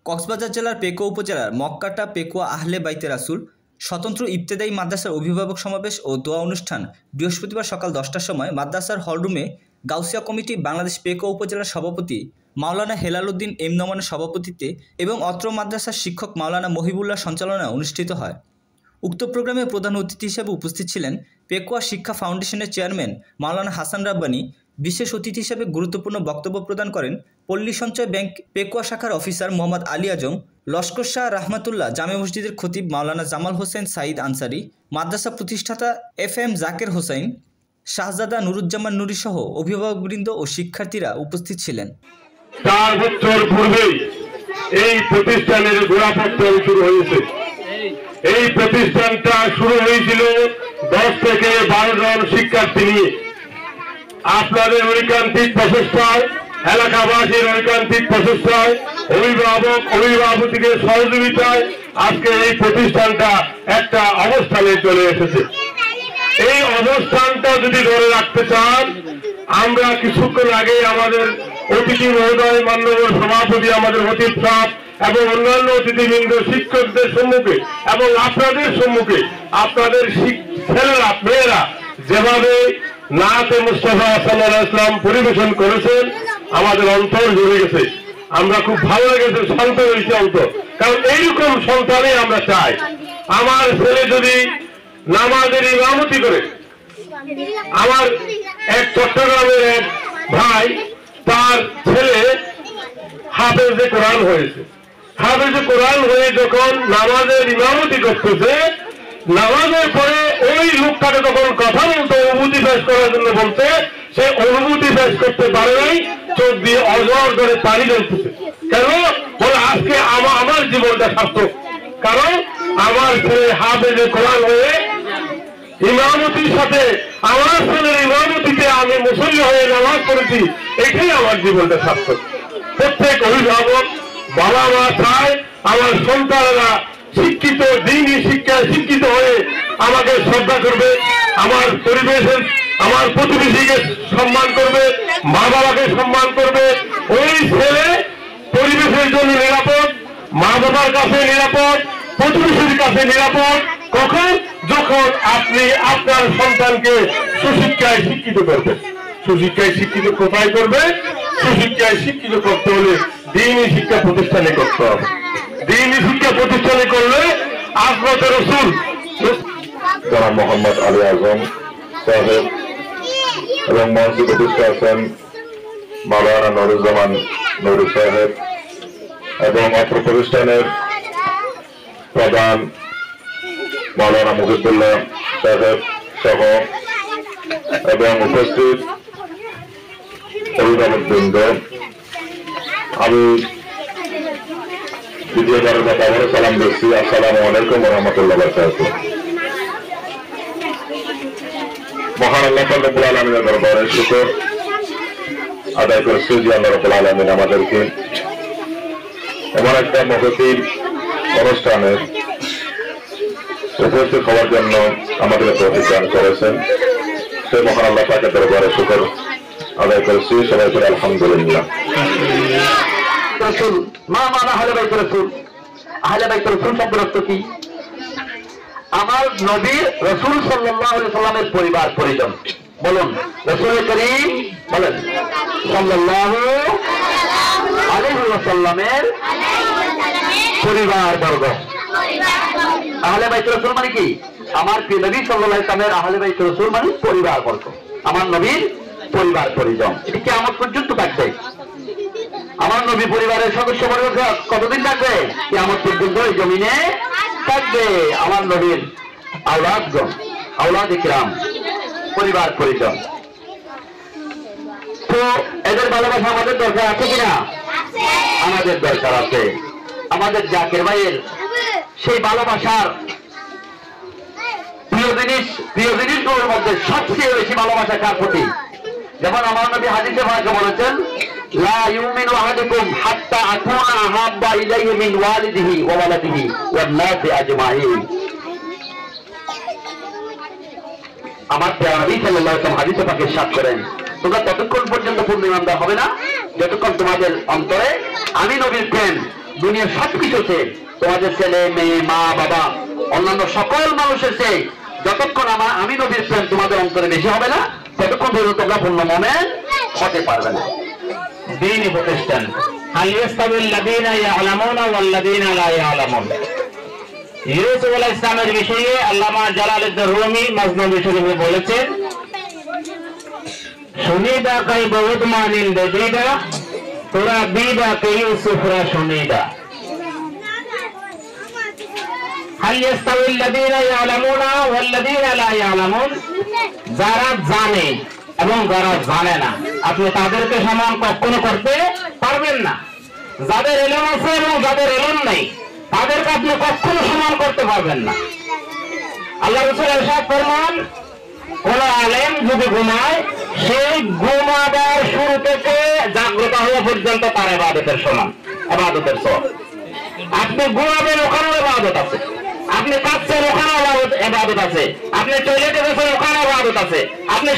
কক্সবাজার জেলার পেকুয়া উপজেলার মক্কাটা পেকুয়া আহলে বাইতে রাসূল স্বতন্ত্র ইবতেদায়ী মাদ্রাসার অভিভাবক সমাবেশ ও দোয়া অনুষ্ঠান বৃহস্পতিবার সকাল 10টার সময় মাদ্রাসার হলরুমে গাউসিয়া কমিটি বাংলাদেশ পেকুয়া উপজেলার সভাপতি মাওলানা হেলাল উদ্দিন এম নমনের সভাপতিত্বে এবং অত্র মাদ্রাসার শিক্ষক মাওলানা মহিবুল্লাহ সঞ্চালনায় অনুষ্ঠিত হয়। উক্ত প্রোগ্রামে প্রধান অতিথি হিসেবে উপস্থিত ছিলেন পেকুয়া শিক্ষা ফাউন্ডেশনের চেয়ারম্যান মাওলানা হাসান রাব্বানী। বিশেষ অতিথি হিসেবে গুরুত্বপূর্ণ বক্তব্য প্রদান করেন পল্লী সঞ্চয় ব্যাংক পেকুয়া শাখার অফিসার মোহাম্মদ আলী আজম, লস্কর শাহ রাহমাতুল্লাহ জামে মসজিদের খতিব মাওলানা জামাল হোসেন সাঈদ আনসারি, মাদ্রাসা প্রতিষ্ঠাতা FM জাকের হোসাইন, শাহজাদা নুরুজ্জামান নুরি সহ অভিভাবকবৃন্দ ও শিক্ষার্থীরা উপস্থিত ছিলেন। 4 বছর পূর্বে এই প্রতিষ্ঠানের গোড়াপত্তন শুরু হয়েছে। এই প্রতিষ্ঠানটা শুরু হয়েছিল 10 থেকে 12 জন শিক্ষার্থী নিয়ে। আপনাদের ঐকান্তিক প্রচেষ্টায়, এলাকাবাসীর ঐকান্তিক প্রচেষ্টায়, অভিভাবকদের সহযোগিতায় আজকে এই প্রতিষ্ঠানটা একটা অবস্থানে চলে এসেছে। এই অবস্থানটা যদি ধরে রাখতে চান, আমরা কিছুক্ষণ আগে আমাদের অতিথি মহোদয়, মাননীয় সভাপতি, আমাদের অতিথ সাহেব এবং অন্যান্য অতিথিবৃন্দ, শিক্ষকদের সম্মুখে এবং আপনাদের সম্মুখে আপনাদের ছেলেরা মেয়েরা যেভাবে নাতে মুস্তাফা সাল্লাল্লাহু আলাইহি ওয়াসাল্লাম পরিবেশন করেছেন, আমাদের অন্তর জুড়ে গেছে। আমরা খুব ভালো লেগেছে, শান্ত হয়েছে অন্তর, কারণ এইরকম সন্তানই আমরা চাই। আমার ছেলে যদি নামাজের ইমামতি করে, আমার এক চট্টগ্রামের এক ভাই, তার ছেলে হাফেজে কোরআন হয়েছে। হাফেজে কোরআন হয়ে যখন নামাজের ইমামতি করতেছে, নামাজের পরে ওই লোকটাকে তখন কথা বলতে, অনুভূতি পেশ করার জন্য বলতে, সে অনুভূতি পেশ করতে পারে নাই, চোখ দিয়ে অজর ধরে পানি জ্বলতেছে। কেন বলে, আজকে আমার জীবনটা সার্থক, কারণ আমার ছেলে হাফেজে কোরআন হয়ে ইমামতির সাথে, আমার ছেলের ইমামতিতে আমি মুসল্লি হয়ে নামাজ পড়েছি, এটাই আমার জীবনটা সার্থক। প্রত্যেক অভিভাবক, বাবা মা চায় আমার সন্তানেরা শিক্ষিত, দ্বীনি শিক্ষায় শিক্ষিত হয়ে আমাকে শ্রদ্ধা করবে, আমার পরিবেশের, আমার প্রতিবেশীকে সম্মান করবে, মা বাবাকে সম্মান করবে। ওই ছেলে পরিবেশের জন্য নিরাপদ, মা বাবার কাছে নিরাপদ, প্রতিবেশীর কাছে নিরাপদ। কখন? যখন আপনি আপনার সন্তানকে সুশিক্ষায় শিক্ষিত করবেন। সুশিক্ষায় শিক্ষিত কোথায় করবে? সুশিক্ষায় শিক্ষিত করতে হলে দ্বীনি শিক্ষা প্রতিষ্ঠানে করতে হবে। দ্বীনি শিক্ষা প্রতিষ্ঠানে করলে আজমতে রাসূল জনাব মোহাম্মদ আলী আজম সাহেব এবং মঞ্চে উপস্থিত আছেন মাওলানা নুরুজ্জামান নুরি সাহেব এবং অত্র প্রতিষ্ঠানের প্রধান মাওলানা মহিবুল্লাহ সাহেব সহ এবং উপস্থিত অভিভাবকবৃন্দ, আমি দ্বিতীয়বারের মতো আবারও সালাম দিচ্ছি। আসসালামু আলাইকুম ওয়া রাহমাতুল্লাহি ওয়া বারাকাতুহু। মহান আল্লাহ রব্বুল আলামিনের দরবারে শুকর আদায় করছি যে আল্লাহ রব্বুল আলামিন আমাদেরকে এমন একটা মহতী অনুষ্ঠানের উপস্থিত হওয়ার জন্য আমাদের তৌফিক দান করেছেন। সেই মহান আল্লাহ পাকের দরবারে শুকর আদায় করেছি। সবাই করে আলহামদুলিল্লাহ। রাসূল, মা মানা আহলে বাইত রাসূল। আহলে বাইত রাসূল শব্দের অর্থ কি? আমার নবী রাসূল সাল্লাল্লাহু আলাইহি সাল্লামের পরিবার পরিজন। বলুন রাসূল করিম, বলেন সাল্লাল্লাহু আলাইহি ওয়াসাল্লামের পরিবার বর্গ। আহলে বাইত রাসূল মানে কি? আমার প্রিয় নবী সাল্লাল্লাহু আলাইহি ওয়াসাল্লামের আহলে বাইত রাসূল মানে পরিবার বর্গ, আমার নবীর পরিবার পরিজন। এটি কিয়ামত পর্যন্ত থাকবে। আমার নবী পরিবারের সদস্য বর্গ কতদিন থাকবে? কিয়ামত পর্যন্ত এই জমিনে থাকবে। আমার নবীর আওলাদগণ, আওলাদে কিরাম, পরিবার পরিজন। তো এদের ভালোবাসা আমাদের দরকার আছে কিনা? আমাদের দরকার আছে। আমাদের জাকের ভাইয়ের সেই ভালোবাসার প্রিয় জিনিসগুলোর মধ্যে সবচেয়ে বেশি ভালোবাসা কার প্রতি? যেমন আমার নবী হাদিসে ভাগে বলেছেন, লা ইউমিনু আহাদুকুম হাত্তা আকুনা আহাব্বা ইলাইহি মিন ওয়ালিদিহি ওয়া ওয়ালাদিহি ওয়ান নাসি আজমাইন। আমার প্রিয় নবী সাল্লাল্লাহু আলাইহি ওয়াসাল্লাম হাদিসে পাকে ইরশাদ করেন, তোমরা ততক্ষণ পর্যন্ত পূর্ণ ইমানদার হবে না যতক্ষণ তোমাদের অন্তরে আমি নবীর প্রেম দুনিয়ার সবকিছু চেয়ে, তোমাদের ছেলে মেয়ে মা বাবা অন্যান্য সকল মানুষের চেয়ে যতক্ষণ আমি নবীর প্রেম তোমাদের অন্তরে বেশি হবে না, ততক্ষণ পর্যন্ত তোমরা পূর্ণ মুমিন হতে পারবে না। দ্বীনি প্রতিষ্ঠান হাল ইয়াস্তাবিল লাযীনা ইয়ালামুনা ওয়াল লাযীনা লা ইয়ালামুন। ইউসুফ আলাইহিস সালামের বিষয়ে আল্লামা জালালউদ্দিন রুমি মাজনুবী শরীফে বলেছেন, শুনিদা কাই বহুত মানিন বেদিদা তোরা বিদা কে ইউসুফরা শুনিদা। হাল ইয়াস্তাবিল লাযীনা ইয়ালামুনা ওয়াল লাযীনা লা ইয়ালামুন। যারা জানে এবং যারা জানে না, আপনি তাদেরকে সমান কখনো করতে পারবেন না। যাদের ইলম আছে এবং যাদের ইলম নেই, তাদেরকে আপনি কখনো সমান করতে পারবেন না। আল্লাহ রাসূল ইরশাদ ফরমান, কোন আলেম যদি ঘুমায়, সেই ঘুমাবার শুরু থেকে জাগ্রত হওয়া পর্যন্ত তার ইবাদতের সমান, ইবাদতের সওয়াব। আপনি ঘুমাবেন, ওখানেও ইবাদত আছে। আপনি কাঁদছেন, ওখানেও ইবাদত আছে। আপনি টয়লেটে গেছেন, ওখানেও ইবাদত আছে। আপনি